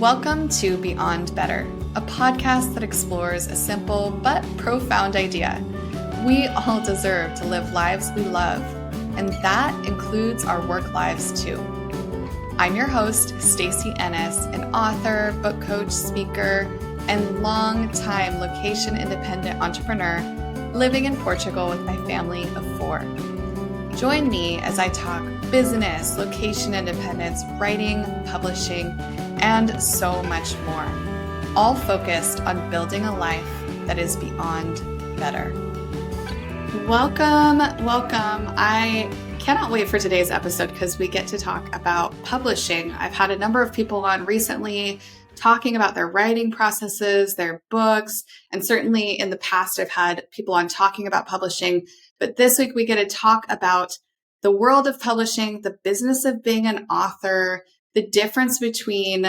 Welcome to Beyond Better, a podcast that explores a simple but profound idea. We all deserve to live lives we love, and that includes our work lives too. I'm your host, Stacey Ennis, an author, book coach, speaker, and long-time location-independent entrepreneur living in Portugal with my family of 4. Join me as I talk business, location independence, writing, publishing, and so much more, all focused on building a life that is beyond better. Welcome. I cannot wait for today's episode because we get to talk about publishing. I've had a number of people on recently talking about their writing processes, their books, and certainly in the past I've had people on talking about publishing. But this week we get to talk about the world of publishing, the business of being an author, the difference between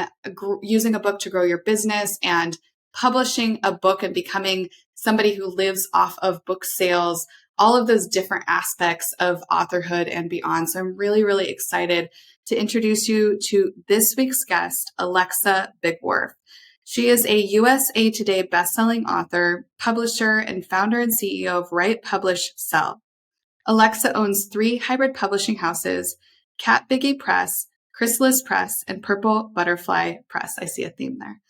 using a book to grow your business and publishing a book and becoming somebody who lives off of book sales, all of those different aspects of authorhood and beyond. So I'm really, really excited to introduce you to this week's guest, Alexa Bigwarfe. She is a USA Today bestselling author, publisher, and founder and CEO of Write, Publish, Sell. Alexa owns 3 hybrid publishing houses, Cat Biggie Press, Chrysalis Press, and Purple Butterfly Press. I see a theme there.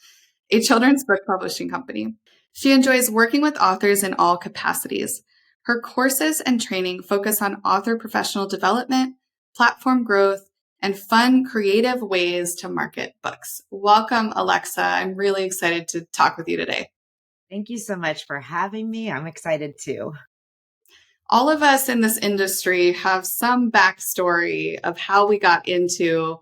A children's book publishing company. She enjoys working with authors in all capacities. Her courses and training focus on author professional development, platform growth, and fun, creative ways to market books. Welcome, Alexa. I'm really excited to talk with you today. Thank you so much for having me. I'm excited too. All of us in this industry have some backstory of how we got into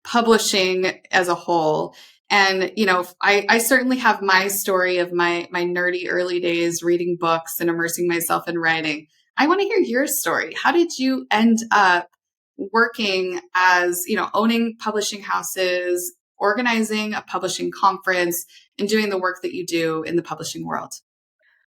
publishing as a whole. And, you know, I certainly have my story of my nerdy early days reading books and immersing myself in writing. I want to hear your story. How did you end up working as, owning publishing houses, organizing a publishing conference, and doing the work that you do in the publishing world?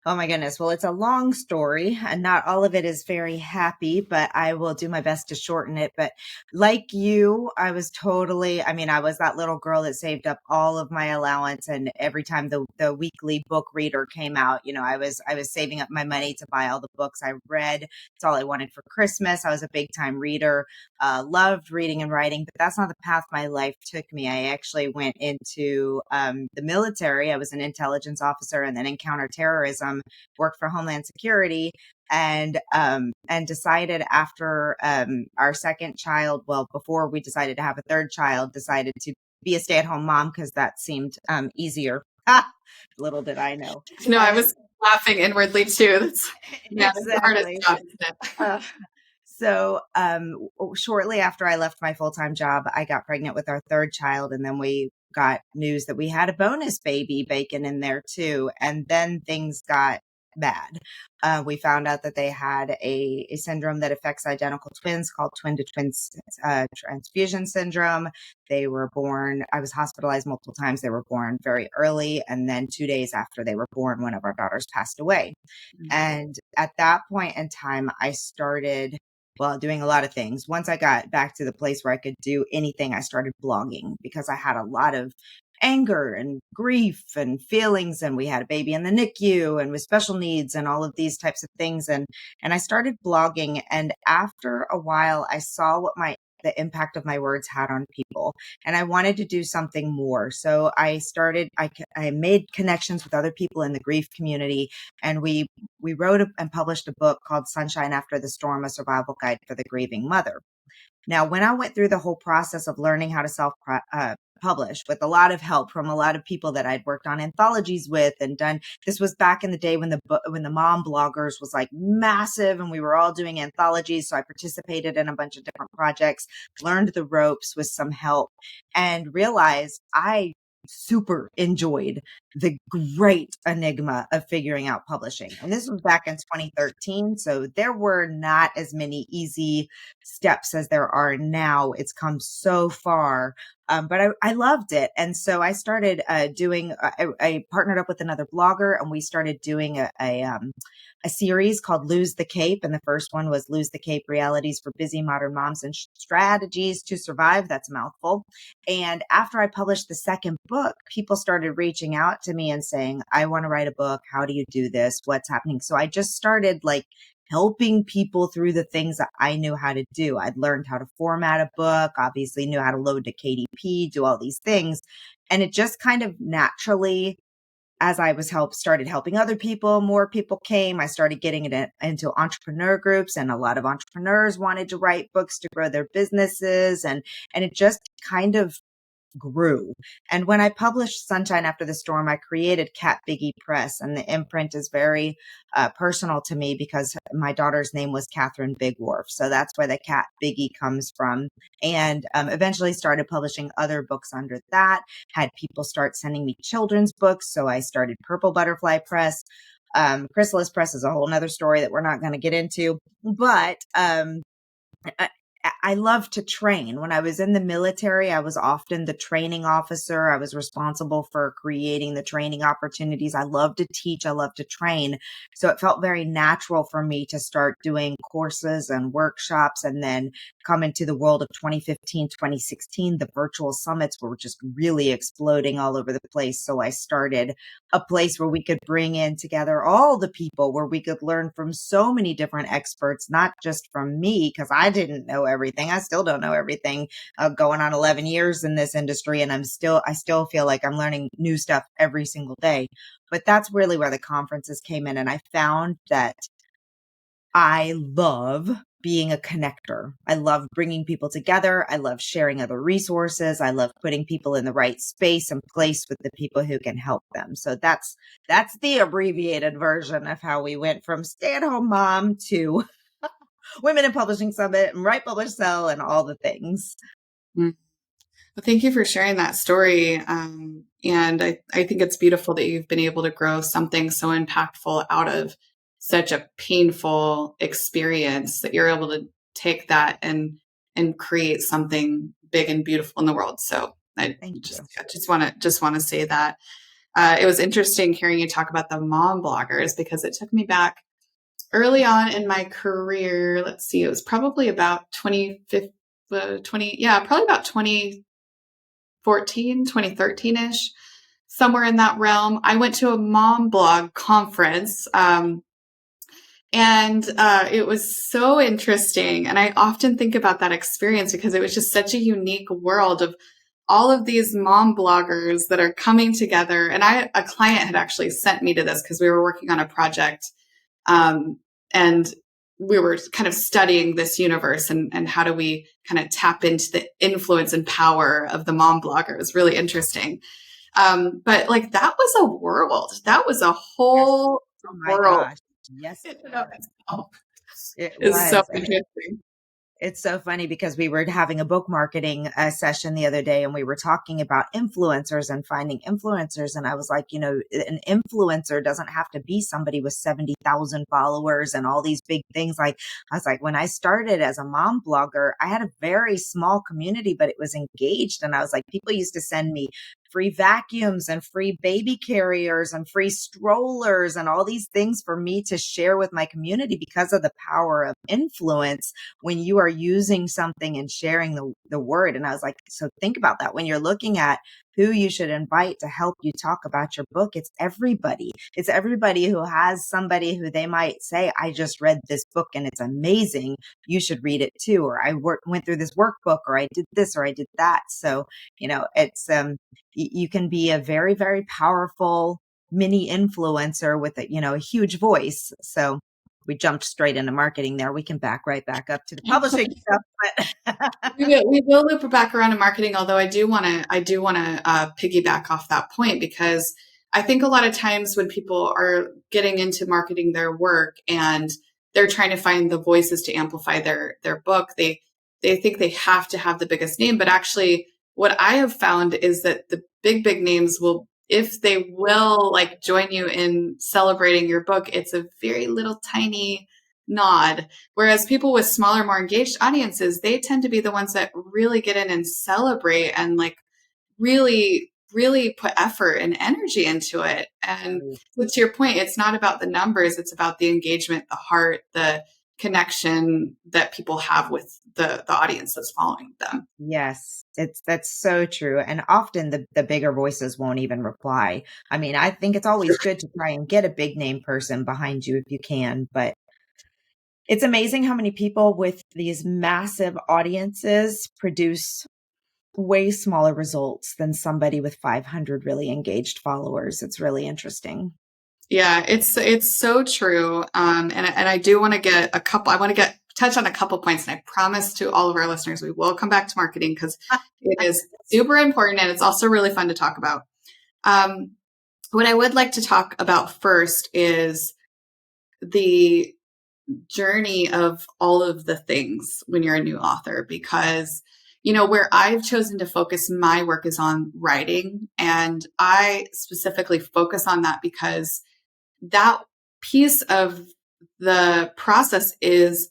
Oh my goodness. Well, it's a long story and not all of it is very happy, but I will do my best to shorten it. But like you, I was that little girl that saved up all of my allowance. And every time the weekly book reader came out, I was saving up my money to buy all the books I read. It's all I wanted for Christmas. I was a big time reader, loved reading and writing, but that's not the path my life took me. I actually went into the military. I was an intelligence officer and then in counterterrorism. Worked for Homeland Security and decided after our second child, before we decided to have a third child, decided to be a stay-at-home mom because that seemed easier. Little did I know. No, I was laughing inwardly too. That's exactly. the hardest job, isn't it? So shortly after I left my full-time job, I got pregnant with our third child, and then we got news that we had a bonus baby bacon in there too. And then things got bad. We found out that they had a syndrome that affects identical twins called twin-to-twin transfusion syndrome. They were born, I was hospitalized multiple times. They were born very early. And then 2 days after they were born, one of our daughters passed away. Mm-hmm. And at that point in time, I started doing a lot of things. Once I got back to the place where I could do anything, I started blogging because I had a lot of anger and grief and feelings. And we had a baby in the NICU and with special needs and all of these types of things. And I started blogging. And after a while, I saw what the impact of my words had on people. And I wanted to do something more. So I made connections with other people in the grief community. And we wrote and published a book called Sunshine After the Storm, a survival guide for the grieving mother. Now, when I went through the whole process of learning how to self-publish with a lot of help from a lot of people that I'd worked on anthologies with and done, this was back in the day when the mom bloggers was like massive and we were all doing anthologies. So I participated in a bunch of different projects, learned the ropes with some help, and realized I super enjoyed the great enigma of figuring out publishing. And this was back in 2013. So there were not as many easy steps as there are now. It's come so far. But I loved it. And so I started I partnered up with another blogger, and we started doing a series called Lose the Cape. And the first one was Lose the Cape: Realities for Busy Modern Moms and Strategies to Survive. That's a mouthful. And after I published the second book, people started reaching out to me and saying, I want to write a book. How do you do this? What's happening? So I just started like helping people through the things that I knew how to do. I'd learned how to format a book, obviously knew how to load to KDP, do all these things. And it just kind of naturally, as I was started helping other people, more people came. I started getting it into entrepreneur groups, and a lot of entrepreneurs wanted to write books to grow their businesses. And it just kind of grew. And when I published Sunshine After the Storm, I created Cat Biggie Press, and the imprint is very personal to me because my daughter's name was Catherine Bigwarfe. So that's where the Cat Biggie comes from. And eventually started publishing other books under that, had people start sending me children's books. So I started Purple Butterfly Press. Chrysalis Press is a whole nother story that we're not going to get into, but I love to train. When I was in the military, I was often the training officer. I was responsible for creating the training opportunities. I love to teach. I love to train. So it felt very natural for me to start doing courses and workshops, and then come into the world of 2015, 2016. The virtual summits were just really exploding all over the place. So I started a place where we could bring in together all the people, where we could learn from so many different experts, not just from me, because I didn't know everything. I still don't know everything. Going on 11 years in this industry, and I still feel like I'm learning new stuff every single day. But that's really where the conferences came in. And I found that I love being a connector. I love bringing people together. I love sharing other resources. I love putting people in the right space and place with the people who can help them. So that's the abbreviated version of how we went from stay-at-home mom to Women in Publishing Summit and Write, Publish, Sell, and all the things. Mm. Well, thank you for sharing that story. And I think it's beautiful that you've been able to grow something so impactful out of such a painful experience, that you're able to take that and create something big and beautiful in the world. So I just want to say that it was interesting hearing you talk about the mom bloggers, because it took me back early on in my career. Let's see, it was probably about 2013-ish, somewhere in that realm. I went to a mom blog conference, and it was so interesting. And I often think about that experience because it was just such a unique world of all of these mom bloggers that are coming together. And a client had actually sent me to this because we were working on a project, and we were kind of studying this universe and how do we kind of tap into the influence and power of the mom blogger. It was really interesting. But like, that was a world. That was a whole world. Gosh. Yes. In and of itself. It It's was. so interesting. It's so funny because we were having a book marketing session the other day, and we were talking about influencers and finding influencers. And I was like, an influencer doesn't have to be somebody with 70,000 followers and all these big things. Like, I was like, when I started as a mom blogger, I had a very small community, but it was engaged. And I was like, people used to send me free vacuums and free baby carriers and free strollers and all these things for me to share with my community because of the power of influence when you are using something and sharing the word. And I was like, so think about that when you're looking at who you should invite to help you talk about your book. It's everybody. It's everybody who has somebody who they might say, I just read this book and it's amazing. You should read it too. Or I went through this workbook, or I did this, or I did that. So, it's, you can be a very, very powerful mini influencer with a huge voice. So we jumped straight into marketing there. We can back right back up to the publishing stuff. But we will loop back around to marketing. Although I do want to piggyback off that point, because I think a lot of times when people are getting into marketing their work and they're trying to find the voices to amplify their book, they think they have to have the biggest name. But actually, what I have found is that the big names will, if they will like join you in celebrating your book, it's a very little tiny nod. Whereas people with smaller, more engaged audiences, they tend to be the ones that really get in and celebrate and like really, really put effort and energy into it. And so to your point, it's not about the numbers, it's about the engagement, the heart, the connection that people have with the audience that's following them. Yes, that's so true. And often the bigger voices won't even reply. I mean, I think it's always good to try and get a big name person behind you if you can, but it's amazing how many people with these massive audiences produce way smaller results than somebody with 500 really engaged followers. It's really interesting. Yeah, it's so true. And I do want to get a couple. I want to get touch on a couple points, and I promise to all of our listeners we will come back to marketing because it is super important and it's also really fun to talk about. Um, what I would like to talk about first is the journey of all of the things when you're a new author, because where I've chosen to focus my work is on writing, and I specifically focus on that because that piece of the process is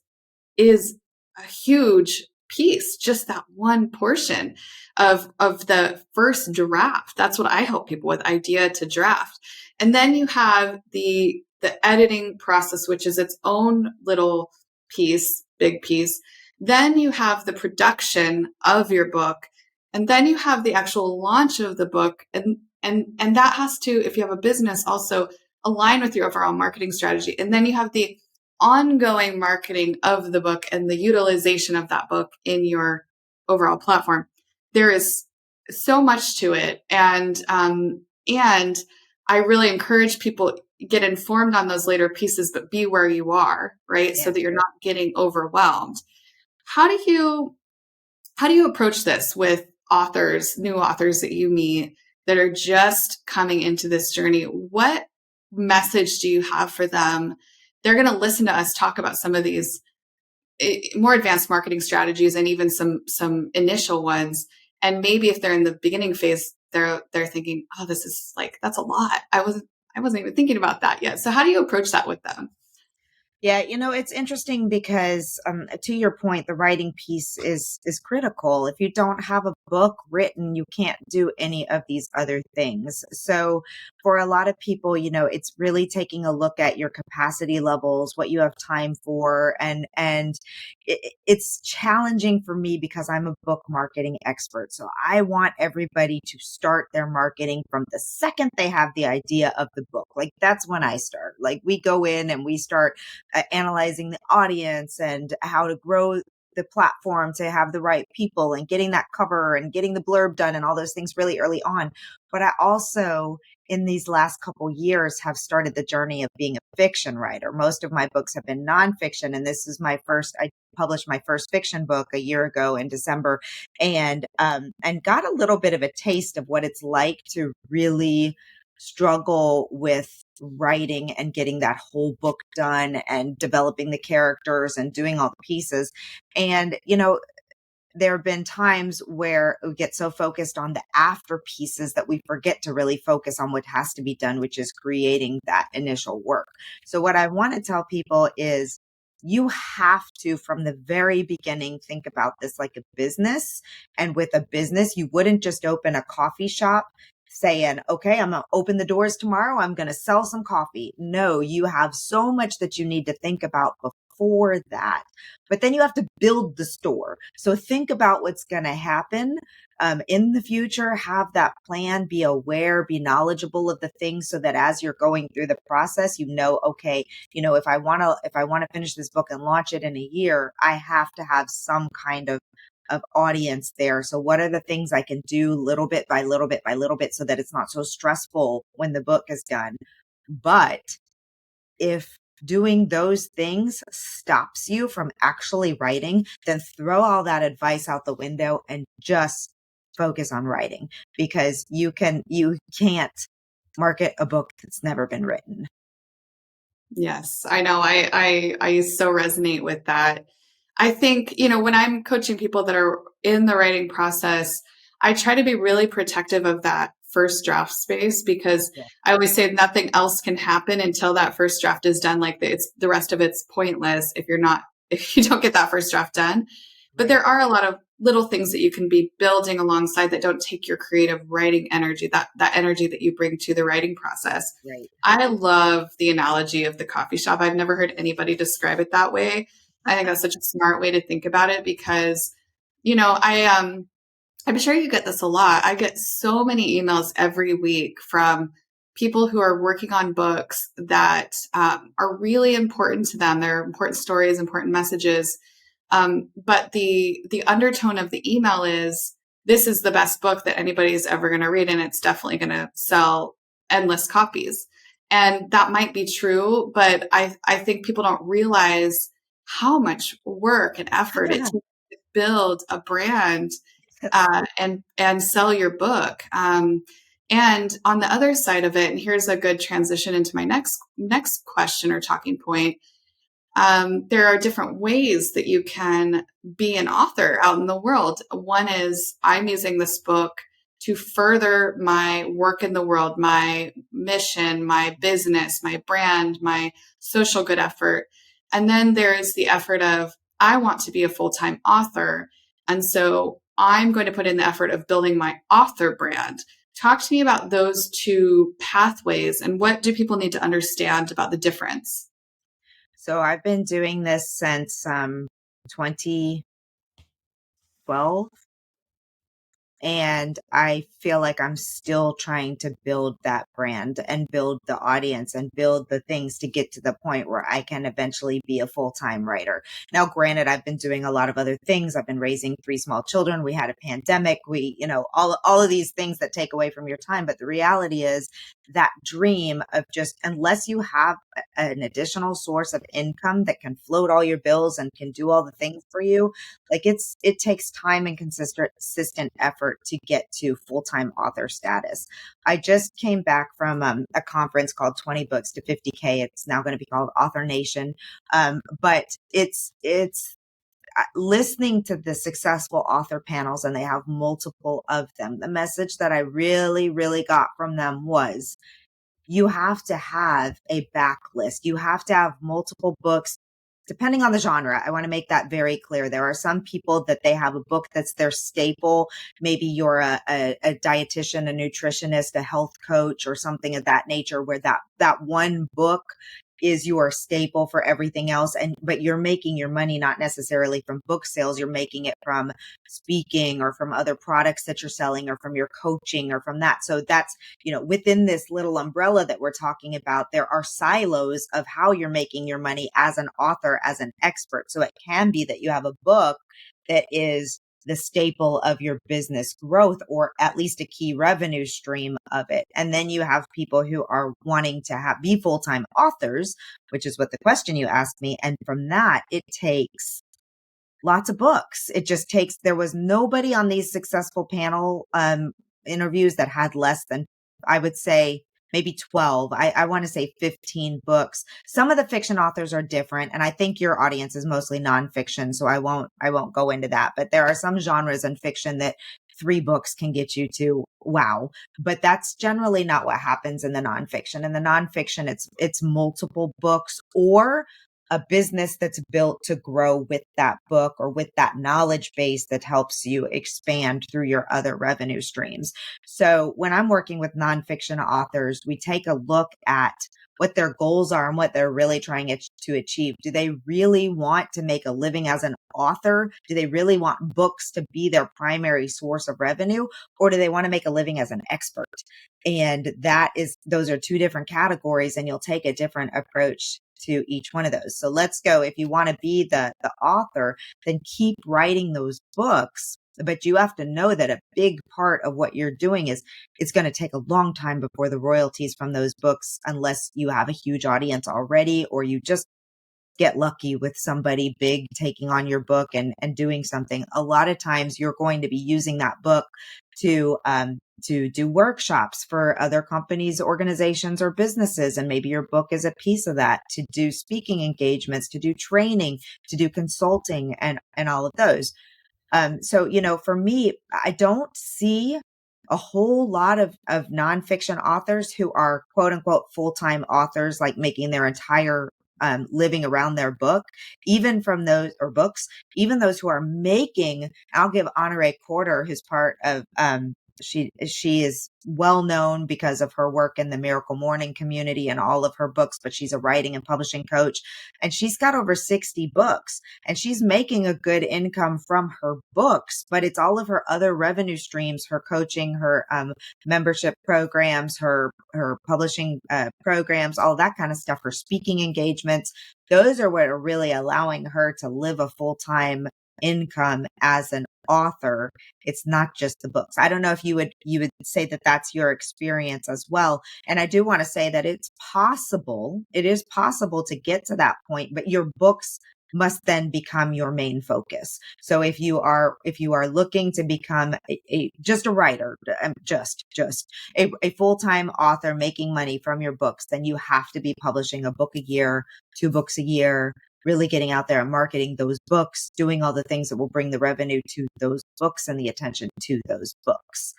a huge piece, just that one portion of the first draft. That's what I help people with, idea to draft. And then you have the editing process, which is its own little piece, big piece. Then you have the production of your book, and then you have the actual launch of the book, and that has to, if you have a business, also align with your overall marketing strategy. And then you have the ongoing marketing of the book and the utilization of that book in your overall platform. There is so much to it, and I really encourage people get informed on those later pieces, but be where you are, right? Yeah. So that you're not getting overwhelmed. How do you approach this with authors, new authors that you meet that are just coming into this journey? What message do you have for them? They're going to listen to us talk about some of these more advanced marketing strategies and even some initial ones. And maybe if they're in the beginning phase, they're thinking, oh, this is like, that's a lot. I wasn't even thinking about that yet. So how do you approach that with them? Yeah, it's interesting because to your point, the writing piece is critical. If you don't have a book written, you can't do any of these other things. So for a lot of people, it's really taking a look at your capacity levels, what you have time for, and it's challenging for me because I'm a book marketing expert. So I want everybody to start their marketing from the second they have the idea of the book. Like that's when I start. Like we go in and we start analyzing the audience and how to grow the platform to have the right people and getting that cover and getting the blurb done and all those things really early on. But I also, in these last couple years, have started the journey of being a fiction writer. Most of my books have been nonfiction, and this is I published my first fiction book a year ago in December, and got a little bit of a taste of what it's like to really struggle with writing and getting that whole book done and developing the characters and doing all the pieces. And, there have been times where we get so focused on the after pieces that we forget to really focus on what has to be done, which is creating that initial work. So what I want to tell people is you have to, from the very beginning, think about this like a business. And with a business, you wouldn't just open a coffee shop saying, okay, I'm going to open the doors tomorrow. I'm going to sell some coffee. No, you have so much that you need to think about before that. But then you have to build the store. So think about what's going to happen in the future, have that plan, be aware, be knowledgeable of the things so that as you're going through the process, okay, if I want to finish this book and launch it in a year, I have to have some kind of audience there. So what are the things I can do little bit by little bit by little bit so that it's not so stressful when the book is done? But if doing those things stops you from actually writing, then throw all that advice out the window and just focus on writing, because you can't market a book that's never been written. Yes, I know. I so resonate with that. I think, when I'm coaching people that are in the writing process, I try to be really protective of that first draft space, because Yeah. I always say nothing else can happen until that first draft is done. Like it's the rest of it's pointless if you don't get that first draft done. But Right. there are a lot of little things that you can be building alongside that don't take your creative writing energy, that energy that you bring to the writing process. Right. I love the analogy of the coffee shop. I've never heard anybody describe it that way. I think that's such a smart way to think about it because, I'm sure you get this a lot. I get so many emails every week from people who are working on books that are really important to them. They're important stories, important messages. But the undertone of the email is, this is the best book that anybody's ever going to read, and it's definitely going to sell endless copies. And that might be true, but I think people don't realize how much work and effort it takes to build a brand and sell your book. And on the other side of it, and here's a good transition into my next question or talking point. There are different ways that you can be an author out in the world. One is, I'm using this book to further my work in the world, my mission, my business, my brand, my social good effort. And then there is the effort of, I want to be a full-time author. And so I'm going to put in the effort of building my author brand. Talk to me about those two pathways and what do people need to understand about the difference? So I've been doing this since 2012. And I feel like I'm still trying to build that brand and build the audience and build the things to get to the point where I can eventually be a full-time writer. Now, granted, I've been doing a lot of other things. I've been raising 3 small children. We had a pandemic. All of these things that take away from your time. But the reality is that dream of just, unless you have an additional source of income that can float all your bills and can do all the things for you, like it takes time and consistent effort to get to full-time author status. I just came back from a conference called 20 Books to 50K. It's now going to be called Author Nation. But it's listening to the successful author panels, and they have multiple of them. The message that I really, really got from them was, you have to have a backlist. You have to have multiple books, depending on the genre. I want to make that very clear. There are some people that they have a book that's their staple. Maybe you're a dietitian, a nutritionist, a health coach, or something of that nature, where that one book is your staple for everything else. But you're making your money not necessarily from book sales. You're making it from speaking or from other products that you're selling or from your coaching or from that. So that's, within this little umbrella that we're talking about, there are silos of how you're making your money as an author, as an expert. So it can be that you have a book that is the staple of your business growth, or at least a key revenue stream of it. And then you have people who are wanting to be full-time authors, which is what the question you asked me. And from that, it takes lots of books. There was nobody on these successful panel interviews that had less than, I would say, maybe 12. I want to say 15 books. Some of the fiction authors are different, and I think your audience is mostly nonfiction, so I won't go into that. But there are some genres in fiction that 3 books can get you to wow. But that's generally not what happens in the nonfiction. In the nonfiction, it's multiple books, or a business that's built to grow with that book or with that knowledge base that helps you expand through your other revenue streams. So when I'm working with nonfiction authors, we take a look at what their goals are and what they're really trying to achieve. Do they really want to make a living as an author? Do they really want books to be their primary source of revenue? Or do they want to make a living as an expert? And those are 2 different categories, and you'll take a different approach to each one of those. So let's go. If you want to be the author, then keep writing those books. But you have to know that a big part of what you're doing is it's going to take a long time before the royalties from those books, unless you have a huge audience already, or you just get lucky with somebody big taking on your book and doing something. A lot of times you're going to be using that book to do workshops for other companies, organizations, or businesses. And maybe your book is a piece of that, to do speaking engagements, to do training, to do consulting, and all of those. So, for me, I don't see a whole lot of nonfiction authors who are quote unquote full-time authors, like making their entire living around their book, even from those or books, even those who are making, I'll give Honore Corder, who's part of, she is well known because of her work in the Miracle Morning community and all of her books, but she's a writing and publishing coach, and she's got over 60 books, and she's making a good income from her books, but it's all of her other revenue streams, her coaching, her membership programs, her publishing programs, all that kind of stuff, her speaking engagements. Those are what are really allowing her to live a full-time income as an author. It's not just the books. I don't know if you would say that that's your experience as well. And I do want to say that it is possible to get to that point, but your books must then become your main focus. So if you are looking to become just a writer, just a full-time author making money from your books, then you have to be publishing a book a year, 2 books a year, really getting out there and marketing those books, doing all the things that will bring the revenue to those books and the attention to those books.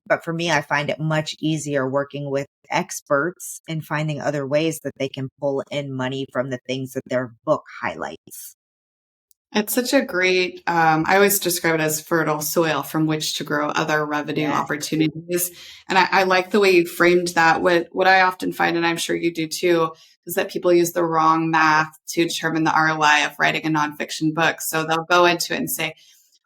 But for me, I find it much easier working with experts and finding other ways that they can pull in money from the things that their book highlights. It's such a great, I always describe it as fertile soil from which to grow other revenue opportunities. And I like the way you framed that. What I often find, and I'm sure you do too, is that people use the wrong math to determine the ROI of writing a nonfiction book. So they'll go into it and say,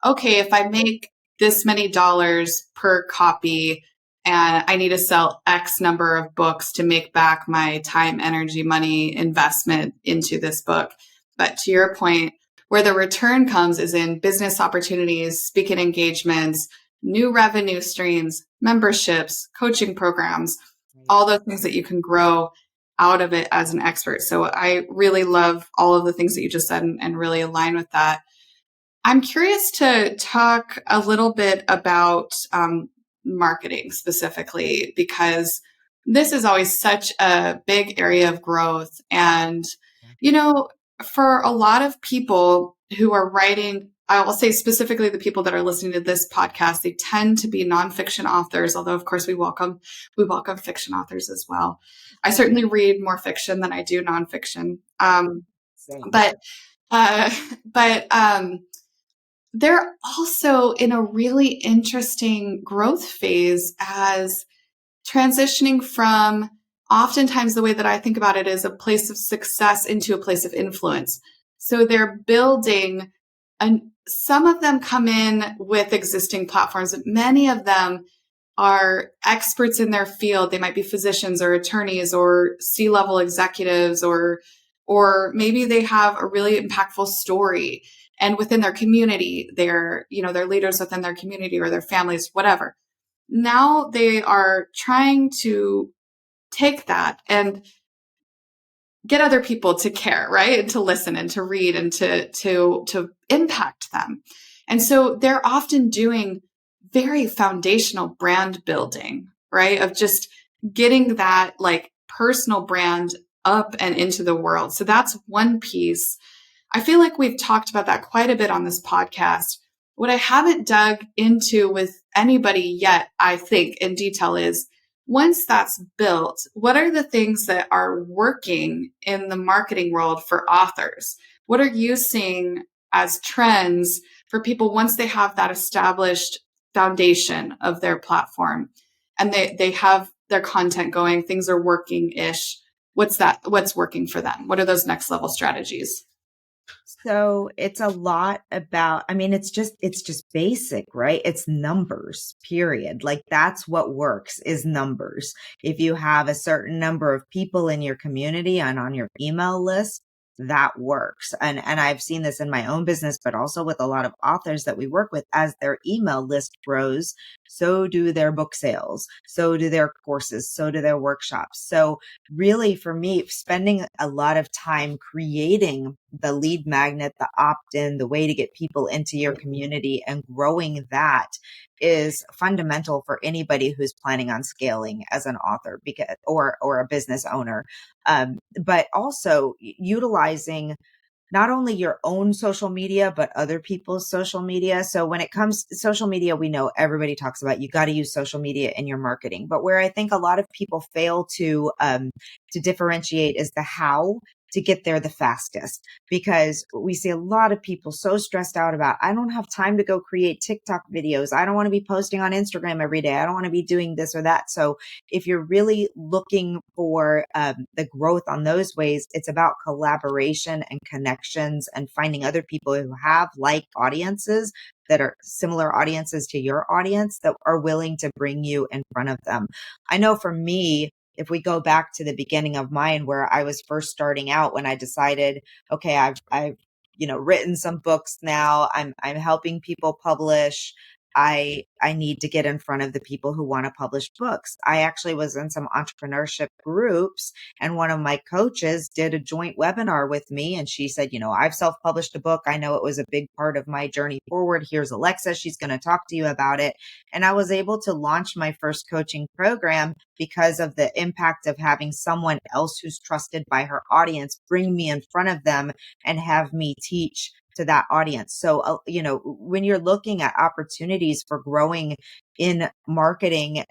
okay, if I make this many dollars per copy and I need to sell X number of books to make back my time, energy, money investment into this book. But to your point, where the return comes is in business opportunities, speaking engagements, new revenue streams, memberships, coaching programs, all those things that you can grow out of it as an expert. So I really love all of the things that you just said and really align with that. I'm curious to talk a little bit about marketing specifically, because this is always such a big area of growth. And, for a lot of people who are writing, I will say specifically the people that are listening to this podcast, they tend to be nonfiction authors, although of course we welcome fiction authors as well. I certainly read more fiction than I do nonfiction. But they're also in a really interesting growth phase as transitioning from, oftentimes the way that I think about it is a place of success into a place of influence. So they're building, and some of them come in with existing platforms, but many of them are experts in their field. They might be physicians or attorneys or C-level executives, or maybe they have a really impactful story. And within their community, they're leaders within their community or their families, whatever. Now they are trying to take that and get other people to care, right? And to listen and to read and to impact them. And so they're often doing very foundational brand building, right? Of just getting that like personal brand up and into the world. So that's one piece. I feel like we've talked about that quite a bit on this podcast. What I haven't dug into with anybody yet, I think in detail, is once that's built, what are the things that are working in the marketing world for authors? What are you seeing as trends for people once they have that established foundation of their platform and they have their content going, things are working-ish? What's working for them? What are those next level strategies? So it's a lot about, it's just basic, right? It's numbers, period. Like that's what works is numbers. If you have a certain number of people in your community and on your email list, that works. And I've seen this in my own business, but also with a lot of authors that we work with. As their email list grows, so do their book sales, so do their courses, so do their workshops. So really for me, spending a lot of time creating the lead magnet, the opt-in, the way to get people into your community and growing that is fundamental for anybody who's planning on scaling as an author or a business owner. But also utilizing not only your own social media, but other people's social media. So when it comes to social media, we know everybody talks about you got to use social media in your marketing. But where I think a lot of people fail to differentiate is the how to get there the fastest, because we see a lot of people so stressed out about, I don't have time to go create TikTok videos. I don't want to be posting on Instagram every day. I don't want to be doing this or that. So if you're really looking for the growth on those ways, it's about collaboration and connections and finding other people who have like audiences that are similar audiences to your audience that are willing to bring you in front of them. I know for me, if we go back to the beginning of mine, where I was first starting out, when I decided, okay, I've written some books now. I'm helping people publish. I need to get in front of the people who want to publish books. I actually was in some entrepreneurship groups, and one of my coaches did a joint webinar with me, and she said, I've self-published a book. I know it was a big part of my journey forward. Here's Alexa. She's going to talk to you about it. And I was able to launch my first coaching program because of the impact of having someone else who's trusted by her audience bring me in front of them and have me teach to that audience. So, when you're looking at opportunities for growing in marketing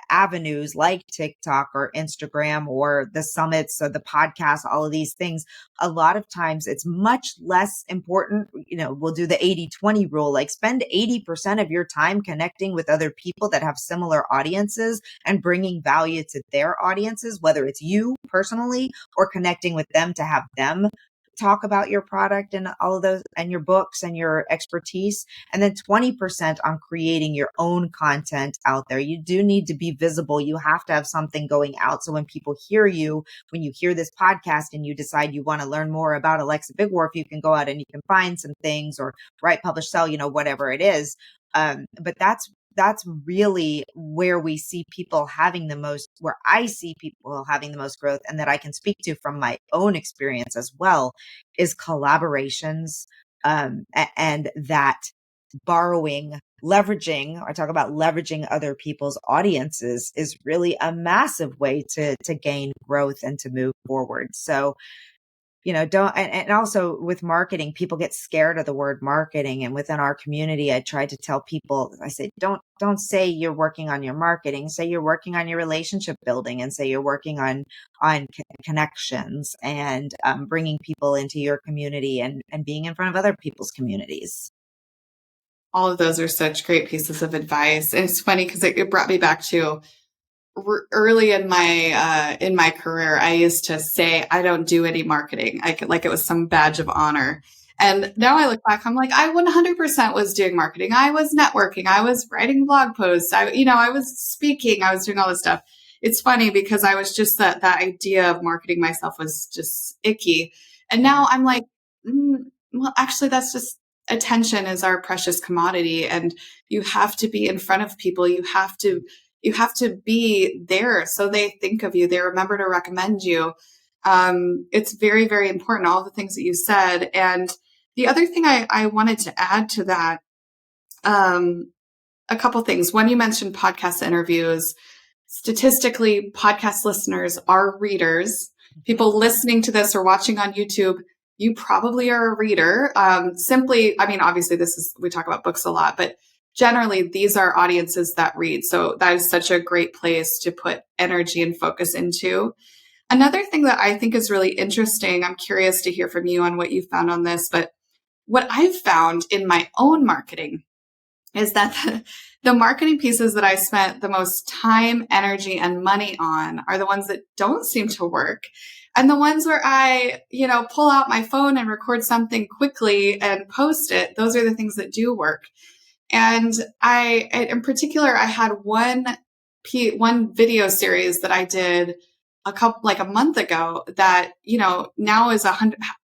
avenues like TikTok or Instagram or the summits or the podcast, all of these things, a lot of times it's much less important. We'll do the 80-20 rule, like spend 80% of your time connecting with other people that have similar audiences and bringing value to their audiences, whether it's you personally or connecting with them to have them talk about your product and all of those and your books and your expertise. And then 20% on creating your own content out there. You do need to be visible. You have to have something going out. So when people hear you, when you hear this podcast and you decide you want to learn more about Alexa Bigwarfe, you can go out and you can find some things or write, publish, sell, whatever it is. But that's really where we see people having the most, where I see people having the most growth, and that I can speak to from my own experience as well, is collaborations, and that leveraging, I talk about leveraging other people's audiences is really a massive way to gain growth and to move forward. So, don't, and also with marketing, people get scared of the word marketing. And within our community, I try to tell people, I say, don't say you're working on your marketing, say you're working on your relationship building, and say you're working on connections and bringing people into your community and being in front of other people's communities. All of those are such great pieces of advice. And it's funny because it brought me back to early in my career. I used to say I don't do any marketing. Like it was some badge of honor. And now I look back, I'm like, I 100% was doing marketing. I was networking. I was writing blog posts. I was speaking. I was doing all this stuff. It's funny because I was just that idea of marketing myself was just icky. And now I'm like, well, actually, that's just attention is our precious commodity. And you have to be in front of people. You have to be there so they think of you. They remember to recommend you. It's very, very important, all the things that you said. And the other thing I wanted to add to that, a couple things. One, you mentioned podcast interviews. Statistically, podcast listeners are readers. People listening to this or watching on YouTube, you probably are a reader. Obviously we talk about books a lot, but generally these are audiences that read. So that is such a great place to put energy and focus into. Another thing that I think is really interesting, I'm curious to hear from you on what you found on this, but what I've found in my own marketing is that the marketing pieces that I spent the most time, energy, and money on are the ones that don't seem to work. And the ones where I, pull out my phone and record something quickly and post it, those are the things that do work. And in particular, I had one video series that I did a month ago that, now is at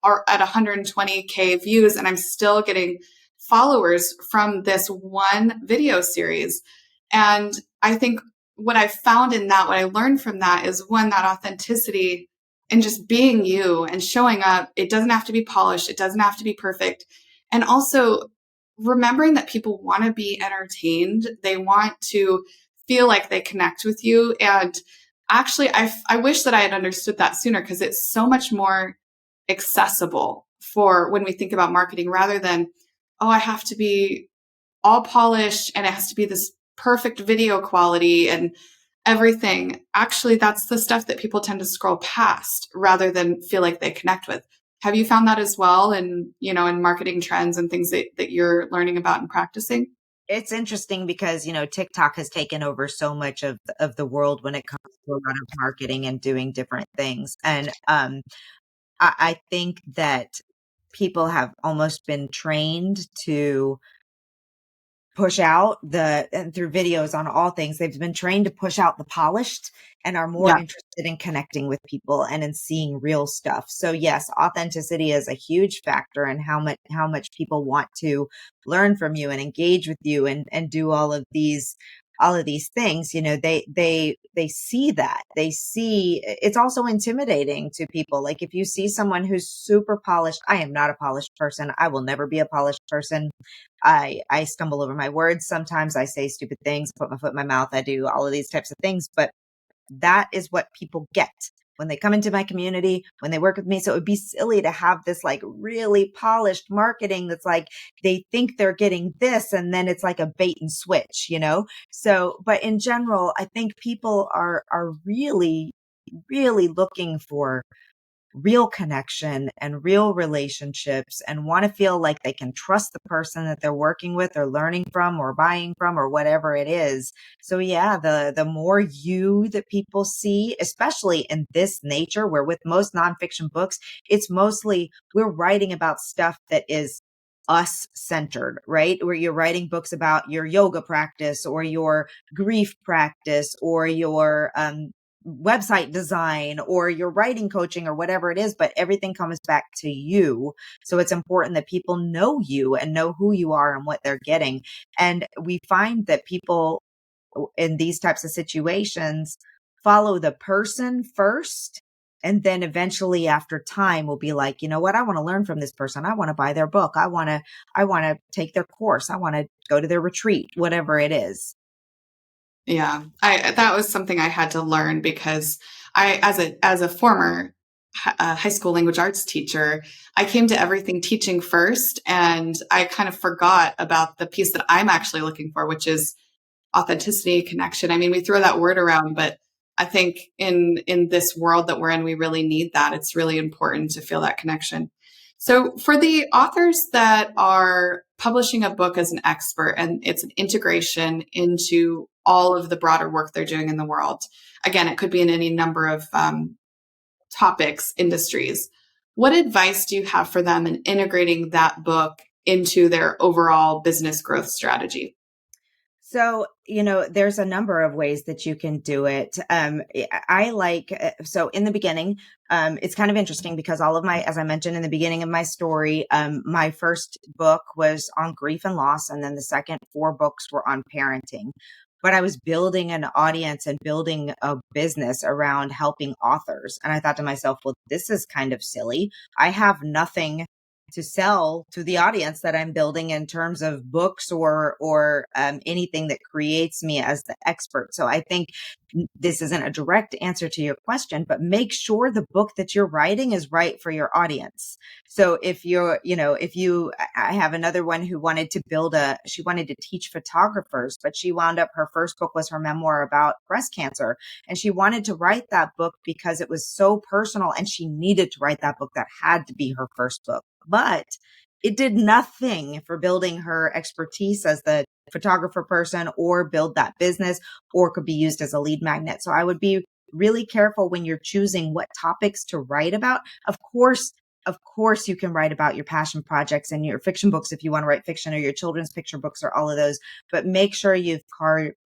120K views, and I'm still getting followers from this one video series. And I think what I found in that, what I learned from that is one, that authenticity and just being you and showing up. It doesn't have to be polished. It doesn't have to be perfect. And also remembering that people want to be entertained. They want to feel like they connect with you. And actually, I wish that I had understood that sooner, because it's so much more accessible for when we think about marketing, rather than, oh, I have to be all polished and it has to be this perfect video quality and everything. Actually, that's the stuff that people tend to scroll past rather than feel like they connect with. Have you found that as well in, in marketing trends and things that you're learning about and practicing? It's interesting because, TikTok has taken over so much of the world when it comes to a lot of marketing and doing different things. And I think that people have almost been trained to push out and through videos on all things, they've been trained to push out the polished and are more Yeah. interested in connecting with people and in seeing real stuff. So yes, authenticity is a huge factor in how much people want to learn from you and engage with you and do all of these things. They see that. They see it's also intimidating to people. Like if you see someone who's super polished, I am not a polished person. I will never be a polished person. I stumble over my words. Sometimes I say stupid things, put my foot in my mouth. I do all of these types of things, but that is what people get when they come into my community, when they work with me. So it would be silly to have this like really polished marketing that's like, they think they're getting this and then it's like a bait and switch. So, but in general, I think people are really, really looking for real connection and real relationships and want to feel like they can trust the person that they're working with or learning from or buying from or whatever it is. So yeah, the more you that people see, especially in this nature, where with most nonfiction books, it's mostly we're writing about stuff that is us centered, right? Where you're writing books about your yoga practice or your grief practice or your website design or your writing coaching or whatever it is, but everything comes back to you. So it's important that people know you and know who you are and what they're getting. And we find that people in these types of situations follow the person first. And then eventually after time will be like, you know what? I want to learn from this person. I want to buy their book. I want to take their course. I want to go to their retreat, whatever it is. Yeah, that was something I had to learn because as a former high school language arts teacher, I came to everything teaching first, and I kind of forgot about the piece that I'm actually looking for, which is authenticity, connection. I mean, we throw that word around, but I think in this world that we're in, we really need that. It's really important to feel that connection. So for the authors that are publishing a book as an expert and it's an integration into all of the broader work they're doing in the world, again, it could be in any number of topics, industries. What advice do you have for them in integrating that book into their overall business growth strategy? So, there's a number of ways that you can do it. I like, so in the beginning, it's kind of interesting because as I mentioned in the beginning of my story, my first book was on grief and loss. And then the second 4 books were on parenting. But I was building an audience and building a business around helping authors. And I thought to myself, well, this is kind of silly. I have nothing to sell to the audience that I'm building in terms of books or anything that creates me as the expert. So I think this isn't a direct answer to your question, but make sure the book that you're writing is right for your audience. So I have another one who she wanted to teach photographers, but she wound up, her first book was her memoir about breast cancer. And she wanted to write that book because it was so personal and she needed to write that book. That had to be her first book. But it did nothing for building her expertise as the photographer person or build that business or could be used as a lead magnet. So I would be really careful when you're choosing what topics to write about. Of course, you can write about your passion projects and your fiction books if you want to write fiction or your children's picture books or all of those, but make sure you've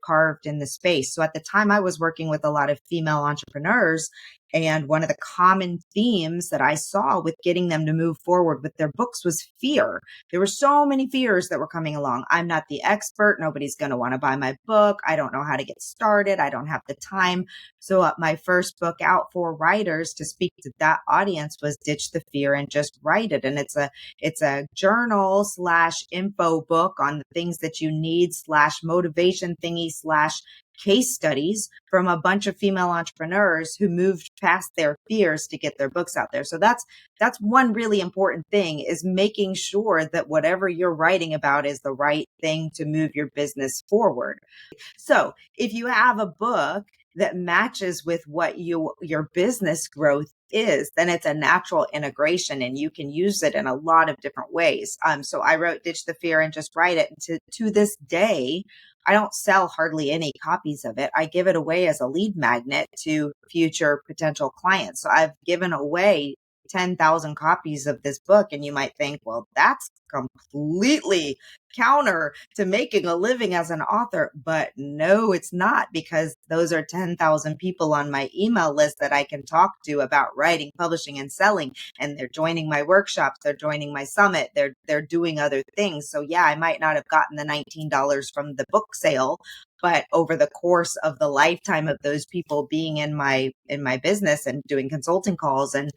carved in the space. So at the time I was working with a lot of female entrepreneurs, and one of the common themes that I saw with getting them to move forward with their books was fear. There were so many fears that were coming along. I'm not the expert. Nobody's going to want to buy my book. I don't know how to get started. I don't have the time. So my first book out for writers to speak to that audience was Ditch the Fear and Just Write It. And it's a journal / info book on the things that you need / motivation thingy / case studies from a bunch of female entrepreneurs who moved past their fears to get their books out there. So that's one really important thing, is making sure that whatever you're writing about is the right thing to move your business forward. So if you have a book that matches with what your business growth is, then it's a natural integration and you can use it in a lot of different ways. So I wrote Ditch the Fear and Just Write It. To this day, I don't sell hardly any copies of it. I give it away as a lead magnet to future potential clients. So I've given away 10,000 copies of this book. And you might think, well, that's completely counter to making a living as an author. But no, it's not, because those are 10,000 people on my email list that I can talk to about writing, publishing, and selling. And they're joining my workshops. They're joining my summit. They're doing other things. So yeah, I might not have gotten the $19 from the book sale, but over the course of the lifetime of those people being in my business and doing consulting calls and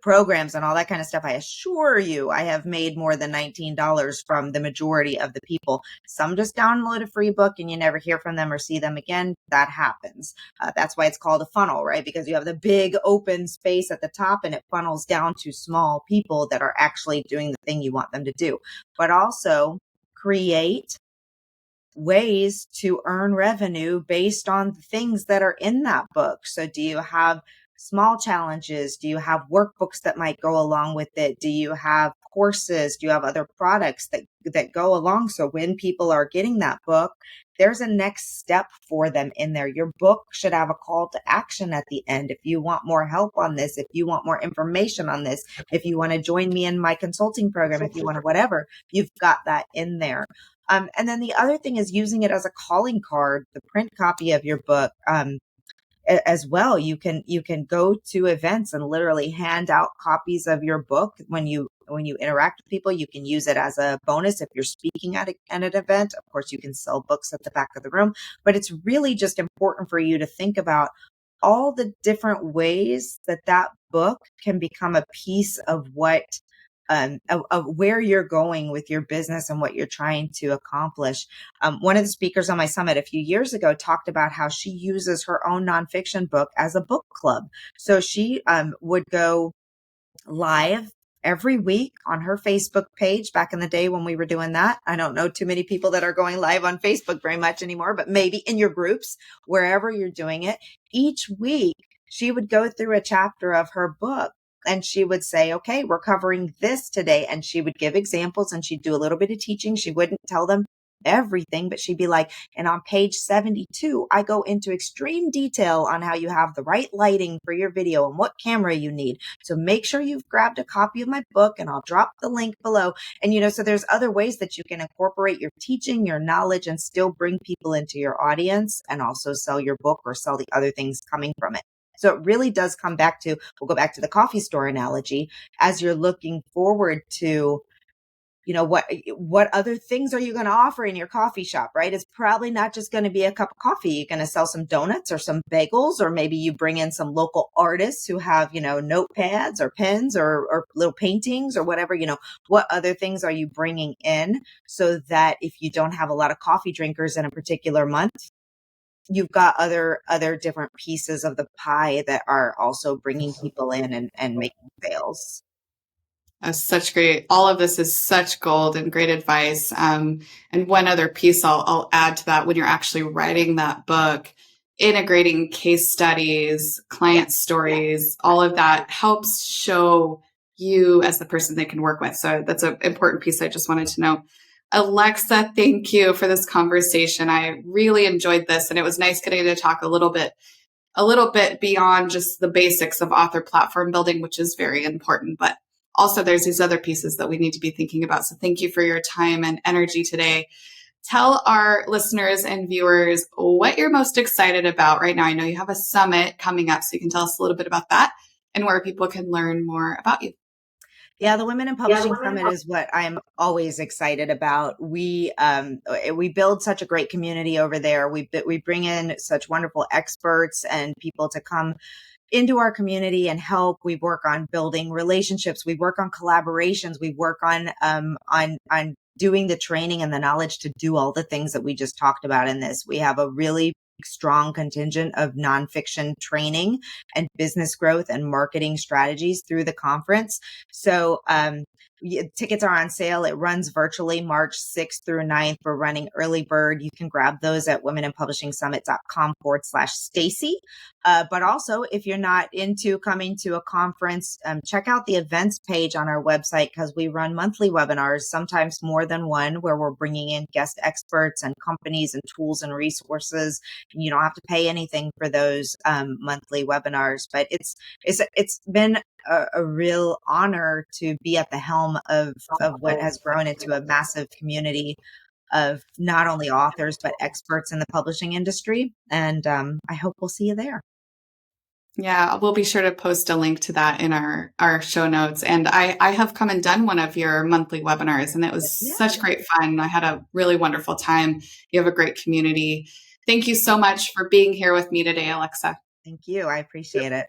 programs and all that kind of stuff, I assure you, I have made more than $19 from the majority of the people. Some just download a free book and you never hear from them or see them again. That happens. That's why it's called a funnel, right? Because you have the big open space at the top and it funnels down to small people that are actually doing the thing you want them to do. But also create ways to earn revenue based on the things that are in that book. So do you have small challenges? Do you have workbooks that might go along with it? Do you have courses? Do you have other products that go along? So when people are getting that book, there's a next step for them in there. Your book should have a call to action at the end. If you want more help on this, if you want more information on this, if you want to join me in my consulting program, if you want to whatever, you've got that in there. And then the other thing is using it as a calling card, the print copy of your book. As well, you can go to events and literally hand out copies of your book when you interact with people. You can use it as a bonus if you're speaking at an event. Of course, you can sell books at the back of the room, but it's really just important for you to think about all the different ways that book can become a piece of what of where you're going with your business and what you're trying to accomplish. One of the speakers on my summit a few years ago talked about how she uses her own nonfiction book as a book club. So she would go live every week on her Facebook page. Back in the day when we were doing that, I don't know too many people that are going live on Facebook very much anymore, but maybe in your groups, wherever you're doing it, each week she would go through a chapter of her book. And she would say, okay, we're covering this today. And she would give examples and she'd do a little bit of teaching. She wouldn't tell them everything, but she'd be like, and on page 72, I go into extreme detail on how you have the right lighting for your video and what camera you need. So make sure you've grabbed a copy of my book and I'll drop the link below. And, so there's other ways that you can incorporate your teaching, your knowledge, and still bring people into your audience and also sell your book or sell the other things coming from it. So it really does come back to, we'll go back to the coffee store analogy, as you're looking forward to, what other things are you going to offer in your coffee shop, right? It's probably not just going to be a cup of coffee. You're going to sell some donuts or some bagels, or maybe you bring in some local artists who have, notepads or pens or little paintings or whatever, what other things are you bringing in so that if you don't have a lot of coffee drinkers in a particular month, you've got other different pieces of the pie that are also bringing people in and making sales. That's such great. All of this is such gold and great advice. And one other piece I'll add to that: when you're actually writing that book, integrating case studies, client stories, all of that helps show you as the person they can work with. So that's an important piece I just wanted to know. Alexa, thank you for this conversation. I really enjoyed this, and it was nice getting to talk a little bit beyond just the basics of author platform building, which is very important, but also there's these other pieces that we need to be thinking about. So thank you for your time and energy today. Tell our listeners and viewers what you're most excited about right now. I know you have a summit coming up, so you can tell us a little bit about that and where people can learn more about you. Yeah, the Women in Publishing Summit is what I'm always excited about. We build such a great community over there. We bring in such wonderful experts and people to come into our community and help. We work on building relationships. We work on collaborations. We work on doing the training and the knowledge to do all the things that we just talked about in this. We have a really strong contingent of nonfiction training and business growth and marketing strategies through the conference. So tickets are on sale. It runs virtually March 6th through 9th. We're running early bird. You can grab those at womeninpublishingsummit.com/Stacy. But also, if you're not into coming to a conference, check out the events page on our website, because we run monthly webinars, sometimes more than one, where we're bringing in guest experts and companies and tools and resources. And you don't have to pay anything for those monthly webinars. But it's been a real honor to be at the helm of what has grown into a massive community of not only authors, but experts in the publishing industry. And I hope we'll see you there. Yeah, we'll be sure to post a link to that in our show notes. And I have come and done one of your monthly webinars, and it was such great fun. I had a really wonderful time. You have a great community. Thank you so much for being here with me today, Alexa. Thank you. I appreciate it.